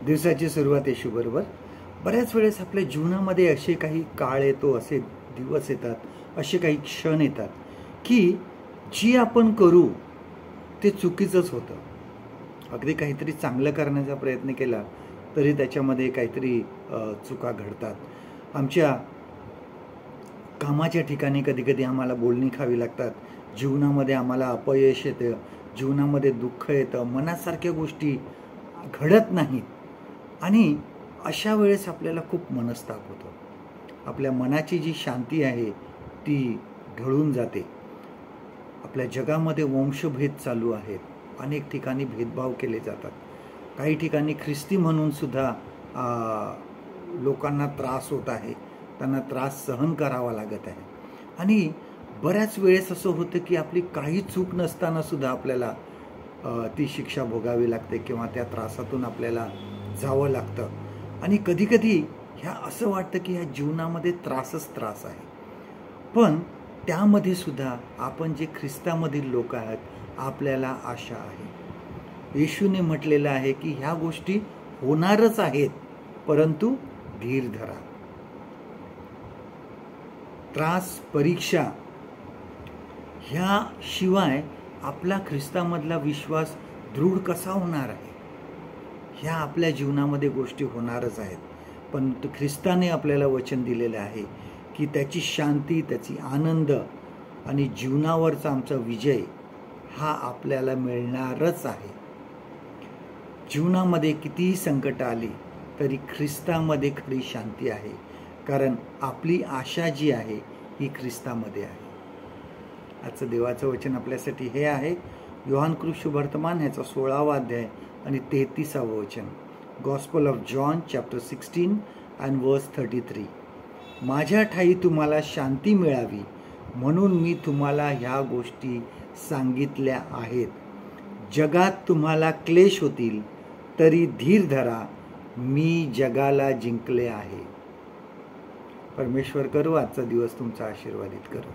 दिवसाची सुरुवात येशूबरोबर. बऱ्याच वेळेस आपल्या जीवनामध्ये असे काही काळ येतो, असे दिवस येतात, असे काही क्षण येतात की जी आपण करू ते चुकीचंच होतं. अगदी काहीतरी चांगलं करण्याचा प्रयत्न केला तरी त्याच्यामध्ये काहीतरी चुका घडतात. आमच्या कामाच्या ठिकाणी कधी कधी आम्हाला बोलणी खावी लागतात. जीवनामध्ये आम्हाला अपयश येतं, जीवनामध्ये दुःख येतं, मनासारख्या गोष्टी घडत नाहीत आणि अशा वेळेस आपल्याला खूप मनस्ताप होतो. आपल्या मनाची जी शांती आहे ती ढळून जाते. आपल्या जगामध्ये वंशभेद चालू आहेत, अनेक ठिकाणी भेदभाव केले जातात. काही ठिकाणी ख्रिस्ती म्हणून सुद्धा लोकांना त्रास होत आहे, त्यांना त्रास सहन करावा लागत आहे. आणि बऱ्याच वेळेस असं होतं की आपली काही चूक नसताना सुद्धा आपल्याला ती शिक्षा भोगावी लागते किंवा त्या त्रासातून आपल्याला जावं लागतं. आणि कधीकधी ह्या असं वाटतं की ह्या जीवनामध्ये त्रासच त्रास आहे. पण त्यामध्ये सुद्धा आपण जे ख्रिस्तामधील लोक आहेत, आपल्याला आशा आहे. येशूने म्हटलेलं आहे की ह्या गोष्टी होणारच आहेत, परंतु धीर धरा. त्रास, परीक्षा ह्याशिवाय आपला ख्रिस्तामधला विश्वास दृढ कसा होणार आहे? ह्या आपल्या जीवनामध्ये गोष्टी होणारच आहेत. पण ख्रिस्ताने आपल्याला वचन दिलेलं आहे की त्याची शांती, त्याची आनंद आणि जीवनावरचा आमचा विजय हा आपल्याला मिळणारच आहे. जीवनामध्ये कितीही संकट आली तरी ख्रिस्तामध्ये खरी शांती आहे, कारण आपली आशा जी आहे ही ख्रिस्तामध्ये आहे. आजचं देवाचं वचन आपल्यासाठी हे आहे, योहान कृत वर्तमान ह्याचा 16वा अध्याय आणि 33वा वचन. Gospel of John chapter 16 and वर्स 33. माझ्या ठाई तुम्हाला शांती मिळावी म्हणून मी तुम्हाला ह्या गोष्टी सांगितल्या आहेत. जगात तुम्हाला क्लेश होतील तरी धीर धरा, मी जगाला जिंकले आहे. परमेश्वर करू आजचा दिवस तुमचा आशीर्वादित करू.